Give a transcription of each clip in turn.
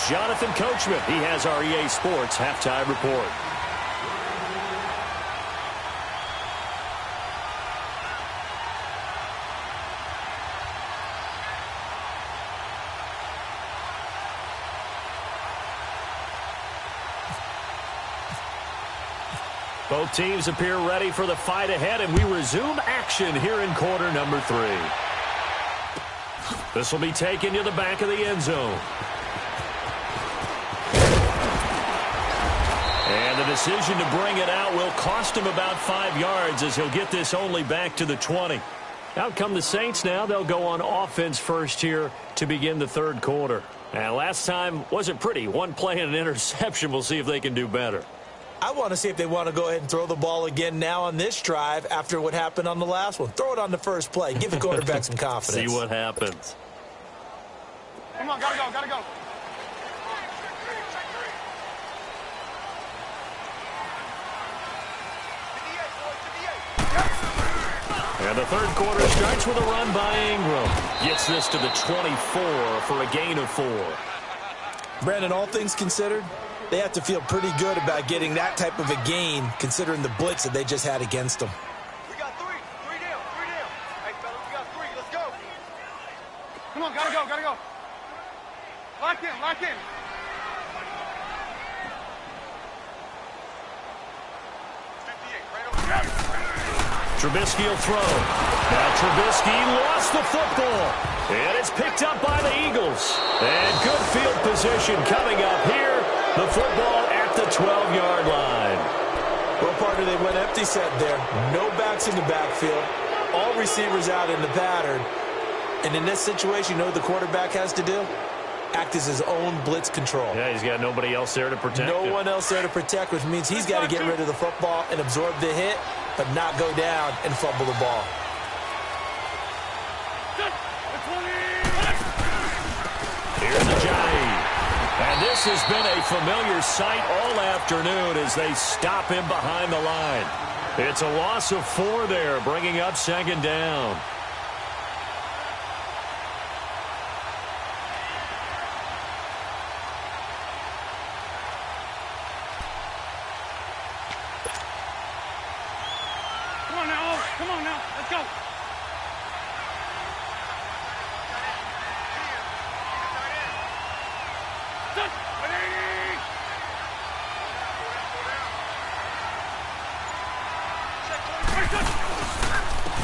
Jonathan Coachman. He has our EA Sports halftime report. Both teams appear ready for the fight ahead, and we resume action here in quarter number 3. This will be taken to the back of the end zone. And the decision to bring it out will cost him about 5 yards as he'll get this only back to the 20. Out come the Saints now. They'll go on offense first here to begin the third quarter. And last time wasn't pretty. One play and an interception. We'll see if they can do better. I want to see if they want to go ahead and throw the ball again now on this drive after what happened on the last one. Throw it on the first play. Give the quarterback some confidence. See what happens. Come on, gotta go, gotta go. And the third quarter starts with a run by Ingram. Gets this to the 24 for a gain of 4. Brandon, all things considered, they have to feel pretty good about getting that type of a gain considering the blitz that they just had against them. We got 3 down. Hey, fellas, we got 3. Let's go. Come on, gotta go. Lock in. Trubisky will throw. Now Trubisky lost the football. And it's picked up by the Eagles. And good field position coming up here. The football at the 12-yard line. Well, partner, they went empty set there. No backs in the backfield. All receivers out in the pattern. And in this situation, you know what the quarterback has to do? Act as his own blitz control. Yeah, he's got nobody else there to protect him. No one else there to protect, which means he's got to get rid of the football and absorb the hit, but not go down and fumble the ball. Here's Ajayi. And this has been a familiar sight all afternoon as they stop him behind the line. It's a loss of 4 there, bringing up second down. Come on now, let's go.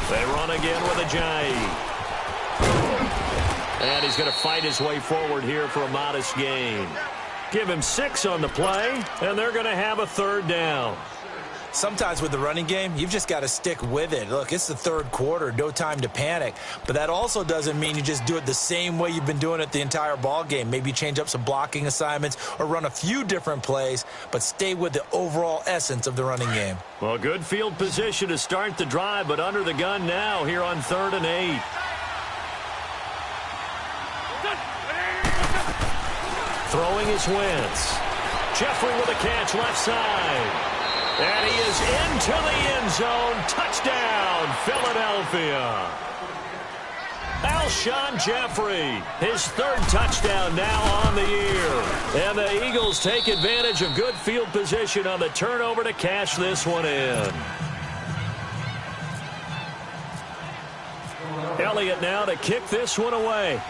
They run again with Ajayi. And he's going to fight his way forward here for a modest gain. Give him 6 on the play, and they're going to have a third down. Sometimes with the running game, you've just got to stick with it. Look, it's the third quarter, no time to panic. But that also doesn't mean you just do it the same way you've been doing it the entire ball game. Maybe change up some blocking assignments or run a few different plays, but stay with the overall essence of the running game. Well, good field position to start the drive, but under the gun now here on 3rd and 8. Throwing is Wentz. Jeffrey with a catch left side. And he is into the end zone. Touchdown, Philadelphia. Alshon Jeffrey, his 3rd touchdown now on the year. And the Eagles take advantage of good field position on the turnover to cash this one in. Elliott now to kick this one away.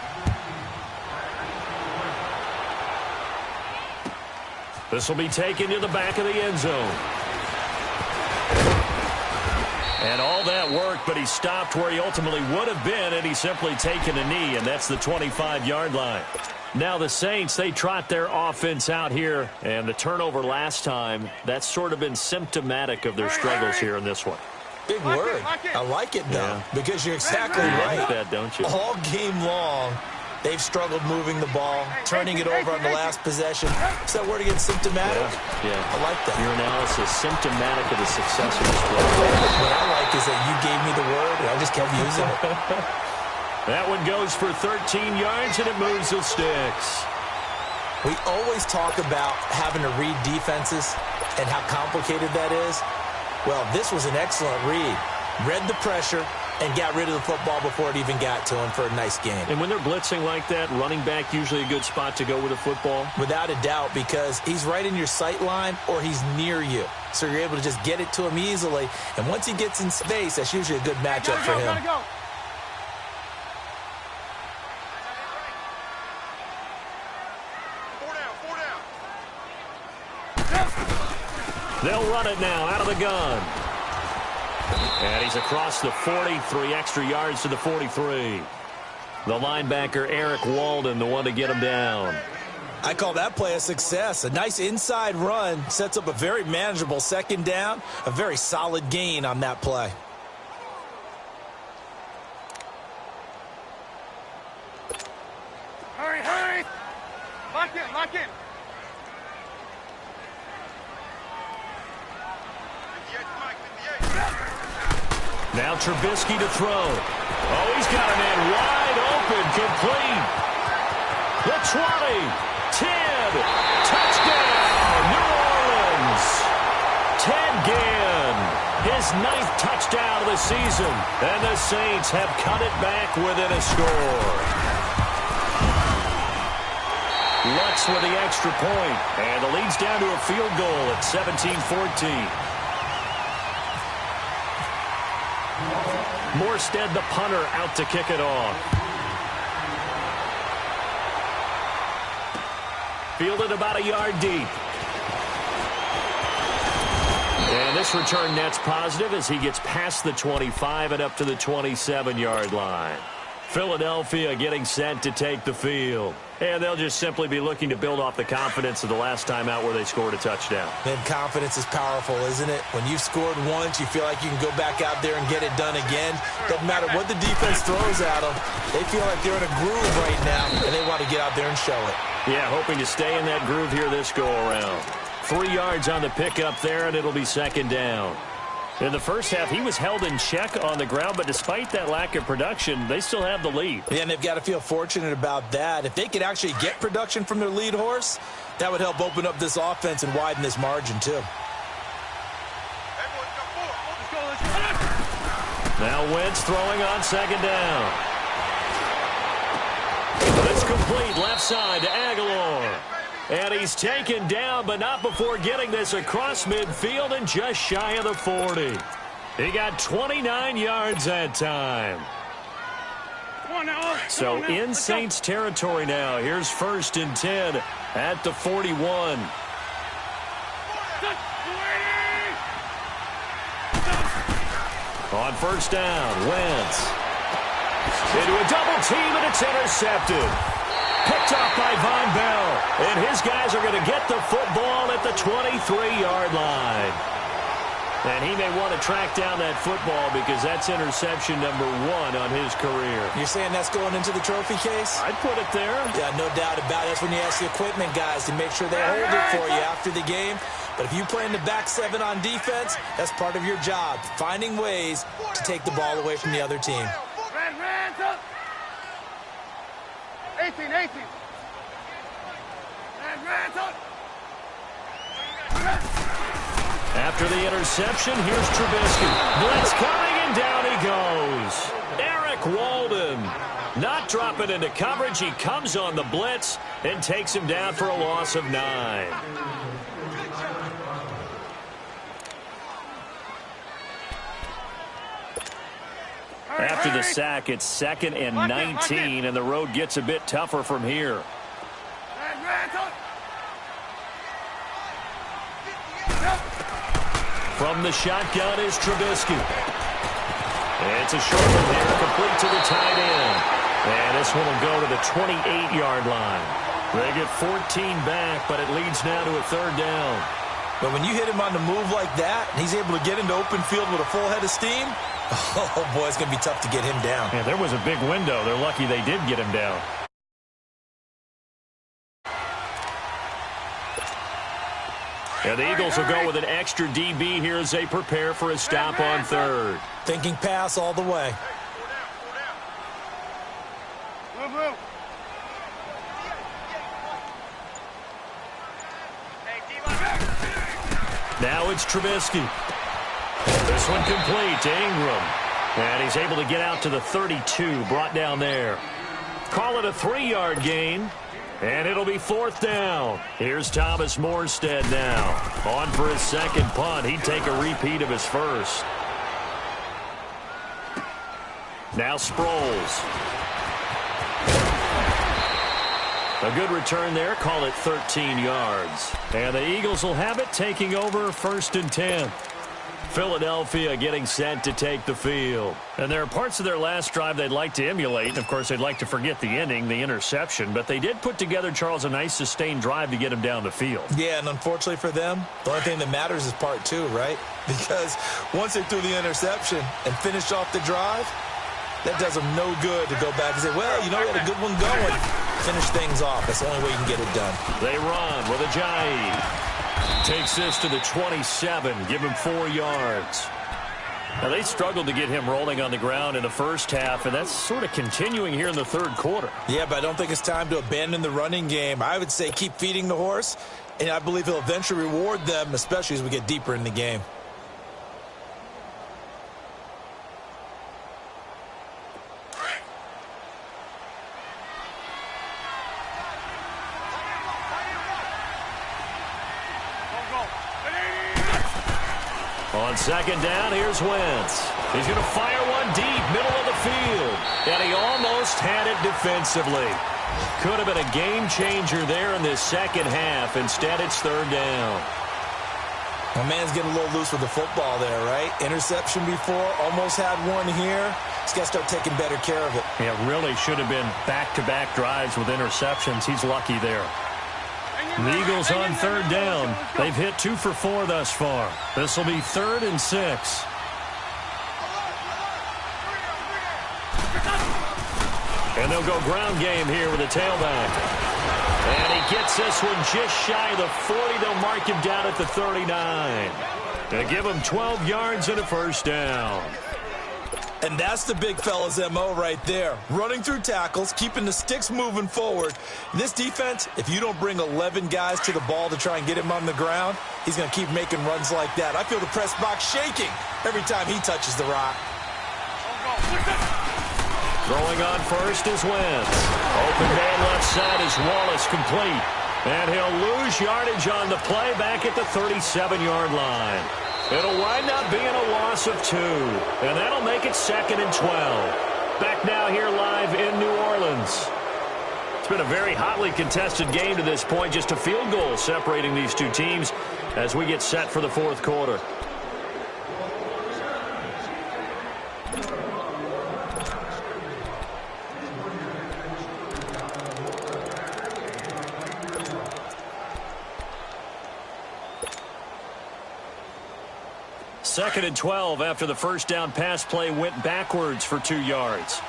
This will be taken to the back of the end zone. And all that worked, but he stopped where he ultimately would have been, and he's simply taken a knee, and that's the 25-yard line. Now the Saints, they trot their offense out here, and the turnover last time, that's sort of been symptomatic of their struggles here in this one. Big word. I like it, though, because you're exactly right. You like that, don't you? All game long, they've struggled moving the ball, turning it over on the last possession. Is that word again, symptomatic? Yeah. I like that. Your analysis, symptomatic of the success of this play. What I like is that you gave me the word, and I just kept using it. That one goes for 13 yards, and it moves the sticks. We always talk about having to read defenses and how complicated that is. Well, this was an excellent read. Read the pressure, and got rid of the football before it even got to him for a nice game. And when they're blitzing like that, running back usually a good spot to go with the football? Without a doubt, because he's right in your sight line or he's near you. So you're able to just get it to him easily. And once he gets in space, that's usually a good matchup for him. Gotta go. They'll run it now out of the gun. And he's across the 40, 3 extra yards to the 43. The linebacker, Eric Walden, the one to get him down. I call that play a success. A nice inside run sets up a very manageable second down. A very solid gain on that play. Hurry, hurry. Lock in, lock in. Now Trubisky to throw. Oh, he's got a man wide open, complete. The 20, 10, touchdown, New Orleans. Ted Ginn, his 9th touchdown of the season, and the Saints have cut it back within a score. Lutz with the extra point, and the lead's down to a field goal at 17-14. Morstead, the punter, out to kick it off. Fielded about a yard deep. And this return net's positive as he gets past the 25 and up to the 27-yard line. Philadelphia getting set to take the field. And they'll just simply be looking to build off the confidence of the last time out where they scored a touchdown. And confidence is powerful, isn't it? When you've scored once, you feel like you can go back out there and get it done again. Doesn't matter what the defense throws at them. They feel like they're in a groove right now, and they want to get out there and show it. Yeah, hoping to stay in that groove here this go-around. 3 yards on the pickup there, and it'll be second down. In the first half, he was held in check on the ground, but despite that lack of production, they still have the lead. Yeah, and they've got to feel fortunate about that. If they could actually get production from their lead horse, that would help open up this offense and widen this margin, too. Now Wentz throwing on second down. It's complete left side to Aguilar. And he's taken down, but not before getting this across midfield and just shy of the 40. He got 29 yards that time. So in Saints territory now. Here's 1st and 10 at the 41. On first down, Wentz. Into a double team, and it's intercepted. Picked off by Von Bell, and his guys are going to get the football at the 23-yard line. And he may want to track down that football because that's interception number 1 on his career. You're saying that's going into the trophy case? I'd put it there. Yeah, no doubt about it. That's when you ask the equipment guys to make sure they hold it for you after the game. But if you play in the back 7 on defense, that's part of your job, finding ways to take the ball away from the other team. 18. After the interception, here's Trubisky. Blitz coming, and down he goes. Eric Walden not dropping into coverage. He comes on the blitz and takes him down for a loss of 9. After the sack, it's 2nd and 19, and the road gets a bit tougher from here. From the shotgun is Trubisky. It's a short one here, complete to the tight end. And this one will go to the 28-yard line. They get 14 back, but it leads now to a 3rd down. But when you hit him on the move like that, and he's able to get into open field with a full head of steam, oh, boy, it's going to be tough to get him down. Yeah, there was a big window. They're lucky they did get him down. And the Eagles will go with an extra DB here as they prepare for a stop on 3rd. Thinking pass all the way. Move. Now it's Trubisky. This one complete to Ingram. And he's able to get out to the 32, brought down there. Call it a 3-yard gain, and it'll be 4th down. Here's Thomas Morstead now. On for his second punt. He'd take a repeat of his first. Now Sproles. A good return there. Call it 13 yards. And the Eagles will have it, taking over 1st and 10. Philadelphia getting set to take the field. And there are parts of their last drive they'd like to emulate. And, of course, they'd like to forget the ending, the interception. But they did put together, Charles, a nice sustained drive to get him down the field. Yeah, and unfortunately for them, the only thing that matters is part 2, right? Because once they threw the interception and finished off the drive, that does them no good to go back and say, well, you know, we had a good one going. Finish things off. That's the only way you can get it done. They run with Ajayi. Takes this to the 27. Give him 4 yards. Now, they struggled to get him rolling on the ground in the first half, and that's sort of continuing here in the 3rd quarter. Yeah, but I don't think it's time to abandon the running game. I would say keep feeding the horse, and I believe he'll eventually reward them, especially as we get deeper in the game. On 2nd down, here's Wentz. He's going to fire one deep, middle of the field. And he almost had it defensively. Could have been a game changer there in this second half. Instead, it's 3rd down. My man's getting a little loose with the football there, right? Interception before, almost had one here. He's got to start taking better care of it. Yeah, really should have been back-to-back drives with interceptions. He's lucky there. The Eagles on 3rd down. They've hit 2 for 4 thus far. This will be 3rd and 6. And they'll go ground game here with a tailback. And he gets this one just shy of the 40. They'll mark him down at the 39. To give him 12 yards and a 1st down. And that's the big fella's MO right there. Running through tackles, keeping the sticks moving forward. This defense, if you don't bring 11 guys to the ball to try and get him on the ground, he's going to keep making runs like that. I feel the press box shaking every time he touches the rock. Throwing on first is Wentz. Open man left side is Wallace, complete. And he'll lose yardage on the play back at the 37-yard line. It'll wind up being a loss of 2. And that'll make it 2nd and 12. Back now here live in New Orleans. It's been a very hotly contested game to this point. Just a field goal separating these two teams as we get set for the 4th quarter. Second and 12 after the 1st down pass play went backwards for 2 yards.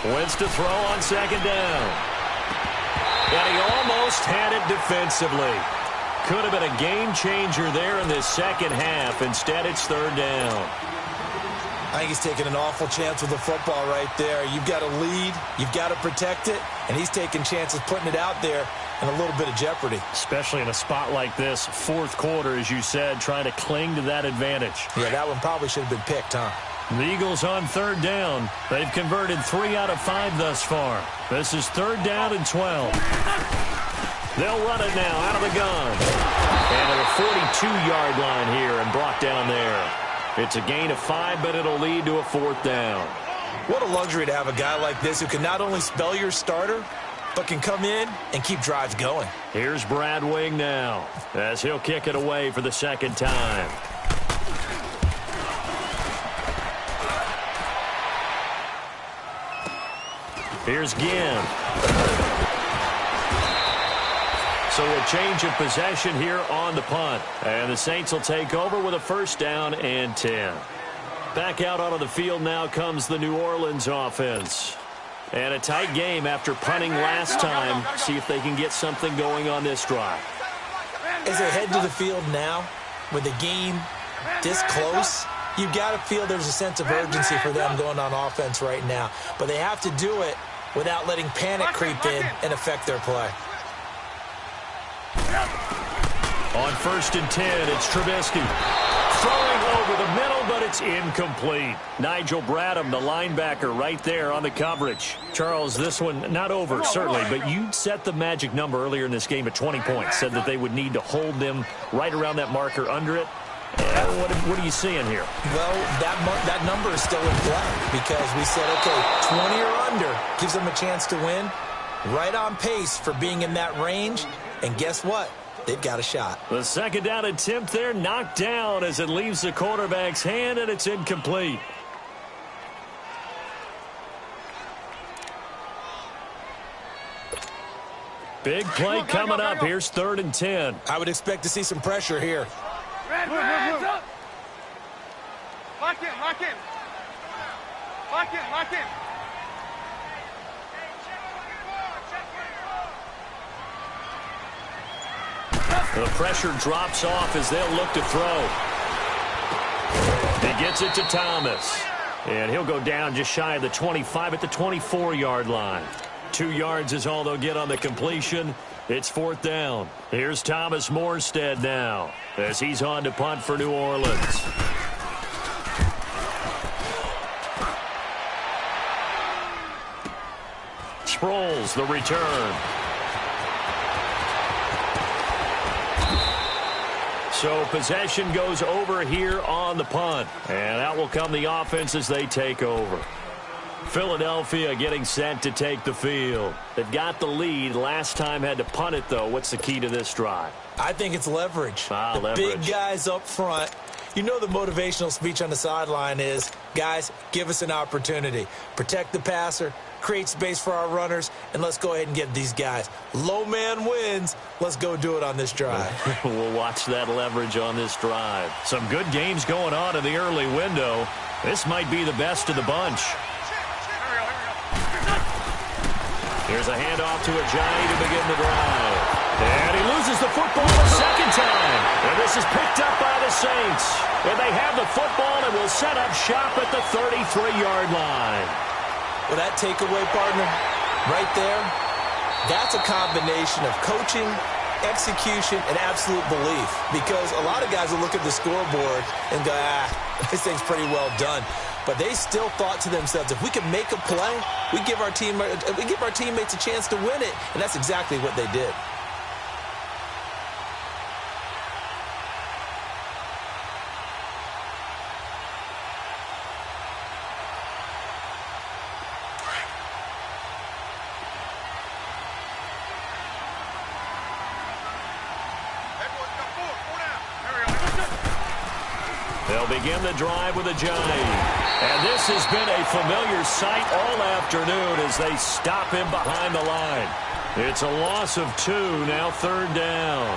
Wentz to throw on 2nd down. And he almost had it defensively. Could have been a game changer there in this second half. Instead, it's 3rd down. I think he's taking an awful chance with the football right there. You've got to lead. You've got to protect it. And he's taking chances, putting it out there in a little bit of jeopardy. Especially in a spot like this, 4th quarter, as you said, trying to cling to that advantage. Yeah, that one probably should have been picked, huh? The Eagles on 3rd down. They've converted 3 out of 5 thus far. This is 3rd down and 12. They'll run it now out of the gun. And at a 42-yard line here and brought down there. It's a gain of 5, but it'll lead to a 4th down. What a luxury to have a guy like this who can not only spell your starter, but can come in and keep drives going. Here's Brad Wing now as he'll kick it away for the 2nd time. Here's Ginn. So a change of possession here on the punt. And the Saints will take over with a 1st down and 10. Back out onto the field now comes the New Orleans offense. And a tight game after punting last time. See if they can get something going on this drive. As they head to the field now, with the game this close, you've got to feel there's a sense of urgency for them going on offense right now. But they have to do it without letting panic creep in and affect their play. On 1st and 10, it's Trubisky. Throwing over the middle, but it's incomplete. Nigel Bradham, the linebacker, right there on the coverage. Charles, this one not over, certainly, but you set the magic number earlier in this game at 20 points. Said that they would need to hold them right around that marker under it. What are you seeing here? Well, that number is still in play because we said, okay, 20 or under gives them a chance to win. Right on pace for being in that range. And guess what? They've got a shot. The 2nd down attempt there knocked down as it leaves the quarterback's hand, and it's incomplete. Big play coming up. Here's 3rd and 10. I would expect to see some pressure here. Hands up. Lock in, lock in. Lock in, lock in. The pressure drops off as they'll look to throw. He gets it to Thomas. And he'll go down just shy of the 25 at the 24-yard line. 2 yards is all they'll get on the completion. It's 4th down. Here's Thomas Morstead now as he's on to punt for New Orleans. Sproles, the return. So possession goes over here on the punt. And out will come the offense as they take over. Philadelphia getting set to take the field. They've got the lead. Last time had to punt it, though. What's the key to this drive? I think it's leverage. The leverage. Big guys up front. You know the motivational speech on the sideline is, guys, give us an opportunity. Protect the passer, create space for our runners, and let's go ahead and get these guys. Low man wins. Let's go do it on this drive. We'll watch that leverage on this drive. Some good games going on in the early window. This might be the best of the bunch. Here's a handoff to Ajayi to begin the drive. And he loses the football a 2nd time. And this is picked up by the Saints. And they have the football and will set up shop at the 33-yard line. Well, that takeaway, partner, right there, that's a combination of coaching, execution, and absolute belief. Because a lot of guys will look at the scoreboard and go, this thing's pretty well done. But they still thought to themselves, if we can make a play, we give our teammates a chance to win it. And that's exactly what they did. They'll begin the drive with Ajayi. And this has been a familiar sight all afternoon as they stop him behind the line. It's a loss of 2, now 3rd down.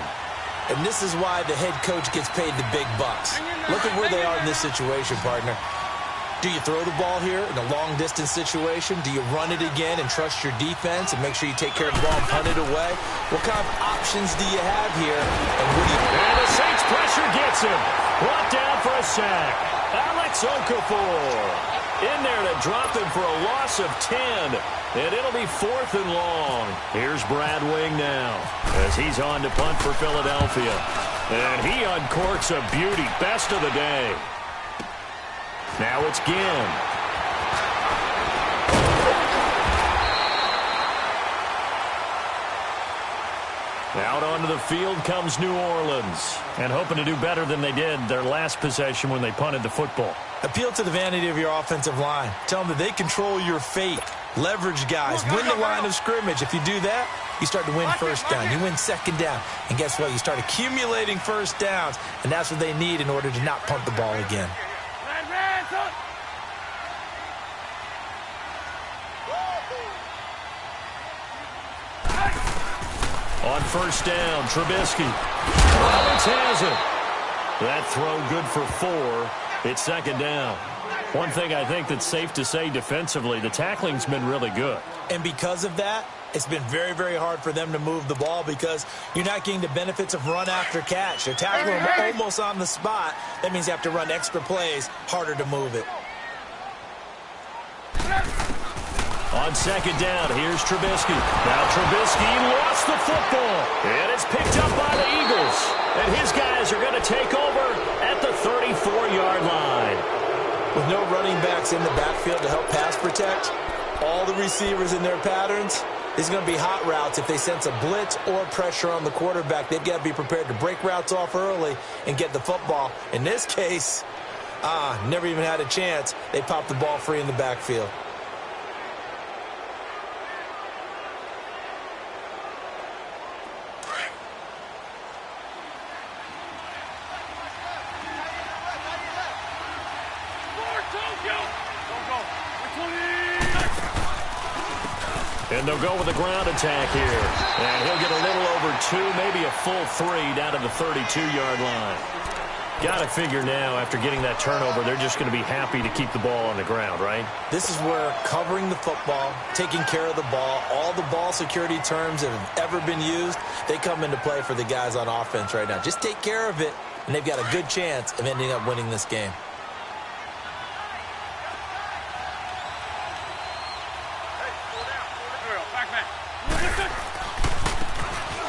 And this is why the head coach gets paid the big bucks. Look at where they are in this situation, partner. Do you throw the ball here in a long-distance situation? Do you run it again and trust your defense and make sure you take care of the ball and punt it away? What kind of options do you have here? And the Saints pressure gets him. Brought down for a sack. Alex Okafor in there to drop him for a loss of 10. And it'll be 4th and long. Here's Brad Wing now as he's on to punt for Philadelphia. And he uncorks a beauty. Best of the day. Now it's Ginn. Out onto the field comes New Orleans. And hoping to do better than they did their last possession when they punted the football. Appeal to the vanity of your offensive line. Tell them that they control your fate. Leverage guys. Win the line of scrimmage. If you do that, you start to win 1st down. You win 2nd down. And guess what? You start accumulating 1st downs. And that's what they need in order to not punt the ball again. On 1st down, Trubisky. Roberts has it. That throw good for 4. It's 2nd down. One thing I think that's safe to say defensively, the tackling's been really good. And because of that, it's been very, very hard for them to move the ball because you're not getting the benefits of run after catch. They're tackling them almost on the spot. That means you have to run extra plays, harder to move it. On second down, here's Trubisky. Now Trubisky lost the football, and it's picked up by the Eagles. And his guys are going to take over at the 34-yard line. With no running backs in the backfield to help pass protect, all the receivers in their patterns, there's going to be hot routes. If they sense a blitz or pressure on the quarterback, they've got to be prepared to break routes off early and get the football. In this case, never even had a chance. They popped the ball free in the backfield. And they'll go with the ground attack here. And he'll get a little over 2, maybe a full 3 down to the 32-yard line. Got to figure now, after getting that turnover, they're just going to be happy to keep the ball on the ground, right? This is where covering the football, taking care of the ball, all the ball security terms that have ever been used, they come into play for the guys on offense right now. Just take care of it, and they've got a good chance of ending up winning this game.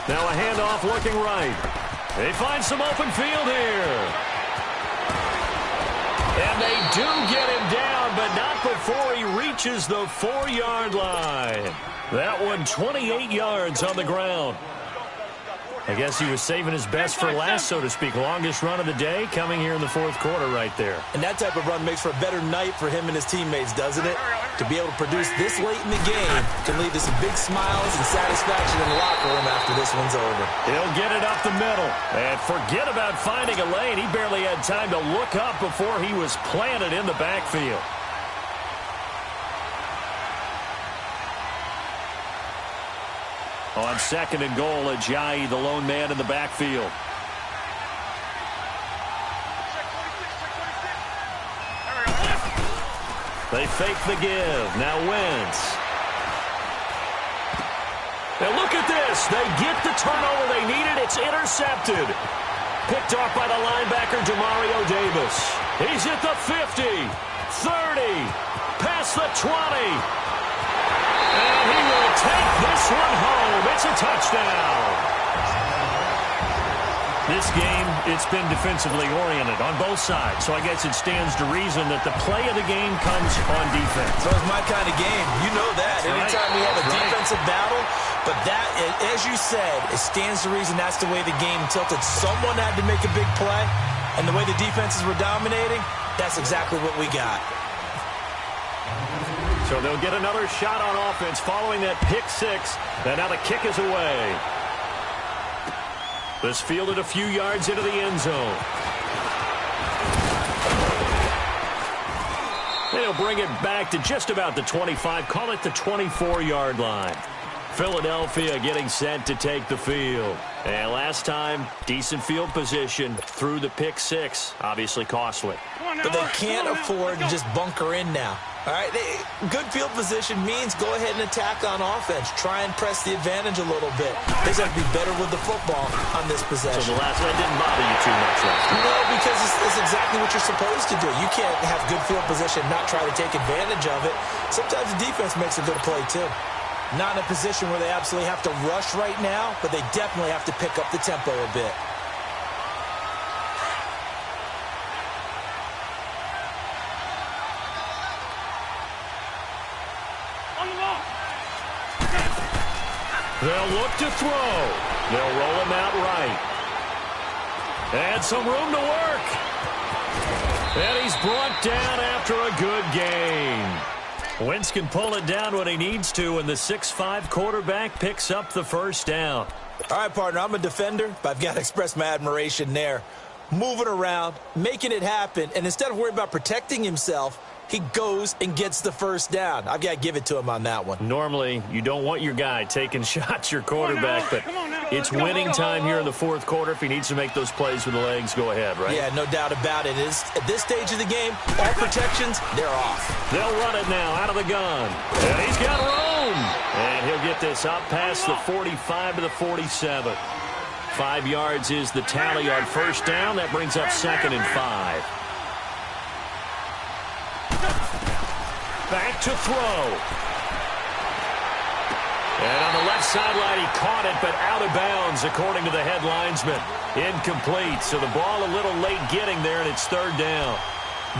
Now a handoff looking right. They find some open field here. And they do get him down, but not before he reaches the 4-yard line. That one 28 yards on the ground. I guess he was saving his best for last, so to speak. Longest run of the day coming here in the fourth quarter right there. And that type of run makes for a better night for him and his teammates, doesn't it? To be able to produce this late in the game can lead to some big smiles and satisfaction in the locker room after this one's over. He'll get it up the middle. And forget about finding a lane. He barely had time to look up before he was planted in the backfield. On second and goal, Ajayi, the lone man in the backfield. They fake the give. Now Wentz. Now look at this. They get the turnover they needed. It's intercepted. Picked off by the linebacker, Demario Davis. He's at the 50, 30, past the 20. And he will take this one home. It's a touchdown. This game, it's been defensively oriented on both sides, so I guess it stands to reason that the play of the game comes on defense. So it's my kind of game. You know that. Anytime we have a defensive battle, but that, as you said, it stands to reason that's the way the game tilted. Someone had to make a big play, and the way the defenses were dominating, that's exactly what we got. So they'll get another shot on offense following that pick six. And now the kick is away. This fielded a few yards into the end zone. They'll bring it back to just about the 25. Call it the 24-yard line. Philadelphia getting set to take the field. And last time, decent field position through the pick six. Obviously costly. But they can't afford to just bunker in now. All right, good field position means go ahead and attack on offense. Try and press the advantage a little bit. They got to be better with the football on this possession. So the last one didn't bother you too much, right? No, because it's exactly what you're supposed to do. You can't have good field position and not try to take advantage of it. Sometimes the defense makes a good play, too. Not in a position where they absolutely have to rush right now, but they definitely have to pick up the tempo a bit. They'll look to throw. They'll roll him out right. And some room to work. And he's brought down after a good game. Wentz can pull it down when he needs to, and the 6'5" quarterback picks up the first down. All right, partner, I'm a defender, but I've got to express my admiration there. Moving around, making it happen, and instead of worrying about protecting himself, he goes and gets the first down. I've got to give it to him on that one. Normally, you don't want your guy taking shots, your quarterback, but it's winning time here in the fourth quarter. If he needs to make those plays with the legs, go ahead, right? Yeah, no doubt about it. At this stage of the game, all protections, they're off. They'll run it now out of the gun. And he's got room. And he'll get this up past the 45 to the 47. 5 yards is the tally on first down. That brings up 2nd and 5. Back to throw. And on the left sideline, he caught it, but out of bounds, according to the head linesman. Incomplete, so the ball a little late getting there, and it's third down.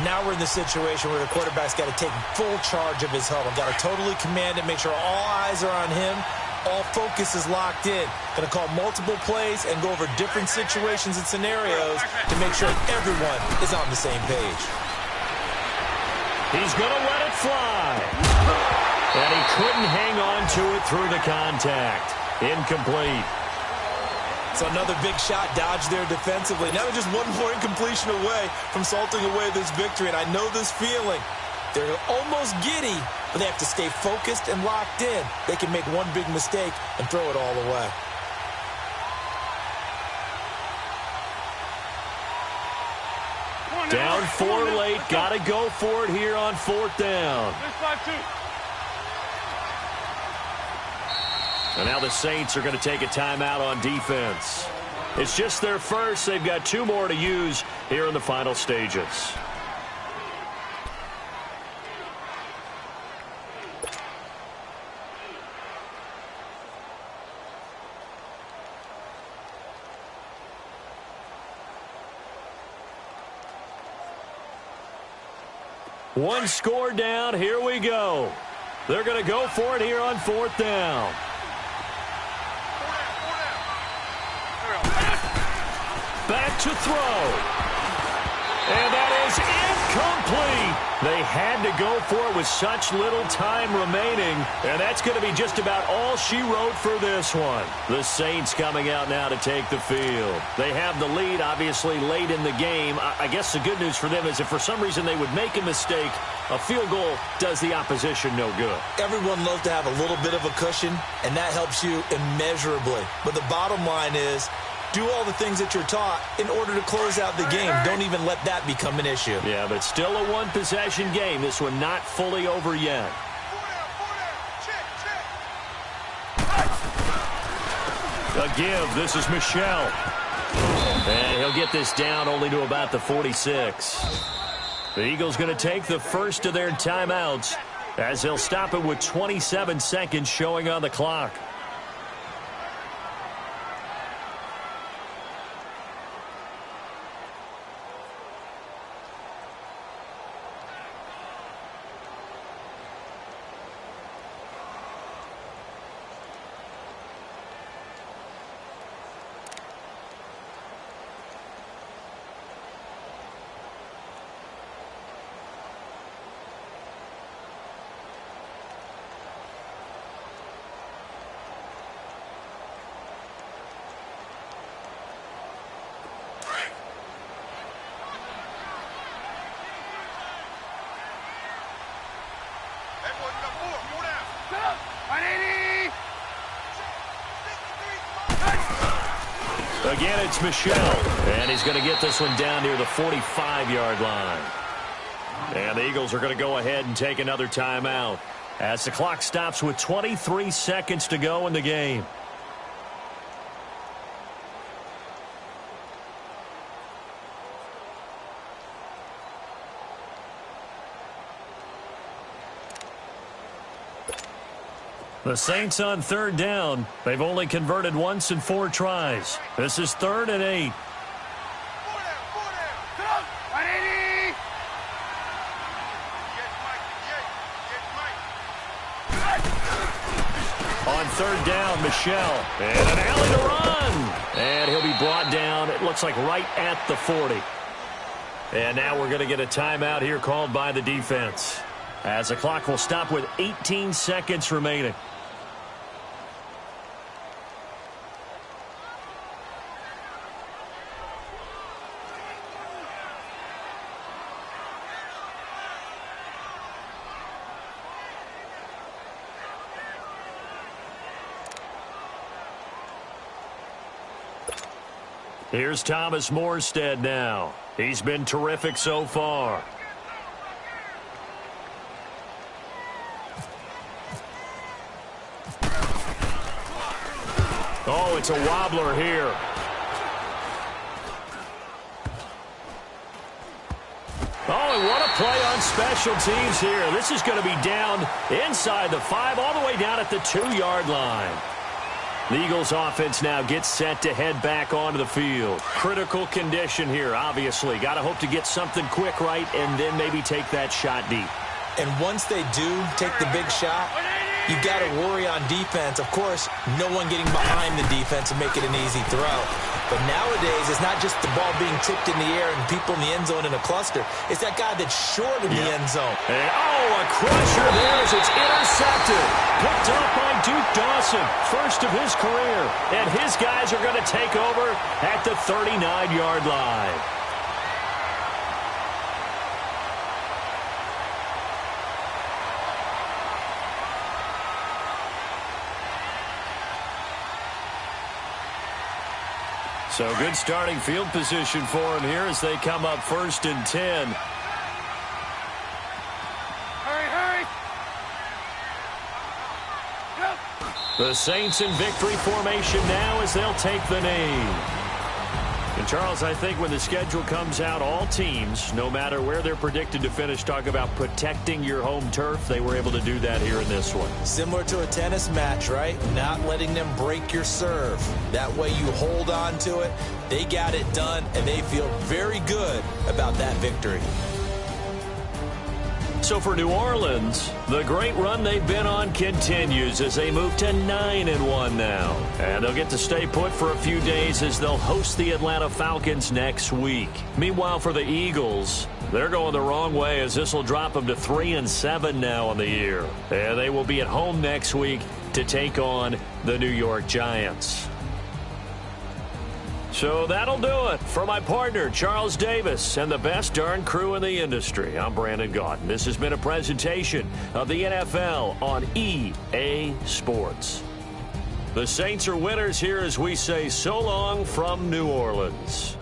Now we're in the situation where the quarterback's got to take full charge of his huddle. Got to totally command it, make sure all eyes are on him. All focus is locked in. Going to call multiple plays and go over different situations and scenarios to make sure everyone is on the same page. He's going to let it fly. And he couldn't hang on to it through the contact. Incomplete. So another big shot dodged there defensively. Now they're just one more incompletion away from salting away this victory. And I know this feeling. They're almost giddy, but they have to stay focused and locked in. They can make one big mistake and throw it all away. Down 4 late. Got to go for it here on fourth down. And now the Saints are going to take a timeout on defense. It's just their first. They've got 2 more to use here in the final stages. One score down. Here we go. They're going to go for it here on fourth down. Back to throw. And that is incomplete. They had to go for it with such little time remaining. And that's going to be just about all she wrote for this one. The Saints coming out now to take the field. They have the lead, obviously, late in the game. I guess the good news for them is if for some reason they would make a mistake, a field goal does the opposition no good. Everyone loves to have a little bit of a cushion, and that helps you immeasurably. But the bottom line is, do all the things that you're taught in order to close out the game. Don't even let that become an issue. Yeah, but still a one-possession game. This one not fully over yet. A give. This is Michel. And he'll get this down only to about the 46. The Eagles going to take the first of their timeouts as they'll stop it with 27 seconds showing on the clock. Again, it's Michel, and he's going to get this one down near the 45-yard line. And the Eagles are going to go ahead and take another timeout as the clock stops with 23 seconds to go in the game. The Saints on third down. They've only converted once in 4 tries. This is 3rd and 8. On third down, Michel. And an alley to run. And he'll be brought down, it looks like right at the 40. And now we're going to get a timeout here called by the defense, as the clock will stop with 18 seconds remaining. Here's Thomas Morstead now. He's been terrific so far. Oh, it's a wobbler here. Oh, and what a play on special teams here. This is going to be down inside the 5, all the way down at the 2-yard line. The Eagles offense now gets set to head back onto the field. Critical condition here, obviously. Got to hope to get something quick right and then maybe take that shot deep. And once they do take the big shot, you've got to worry on defense. Of course, no one getting behind the defense and make it an easy throw. But nowadays, it's not just the ball being tipped in the air and people in the end zone in a cluster. It's that guy that's short in the end zone. And, a crusher there as it's intercepted. Picked up by Duke Dawson, first of his career. And his guys are going to take over at the 39-yard line. So good starting field position for him here as they come up 1st and 10. Hurry, hurry. Go. The Saints in victory formation now as they'll take the knee. And Charles, I think when the schedule comes out, all teams, no matter where they're predicted to finish, talk about protecting your home turf. They were able to do that here in this one. Similar to a tennis match, right? Not letting them break your serve. That way you hold on to it. They got it done, and they feel very good about that victory. So for New Orleans, the great run they've been on continues as they move to 9-1 now. And they'll get to stay put for a few days as they'll host the Atlanta Falcons next week. Meanwhile, for the Eagles, they're going the wrong way as this will drop them to 3-7 now on the year. And they will be at home next week to take on the New York Giants. So that'll do it. For my partner, Charles Davis, and the best darn crew in the industry, I'm Brandon Gaudin. This has been a presentation of the NFL on EA Sports. The Saints are winners here as we say so long from New Orleans.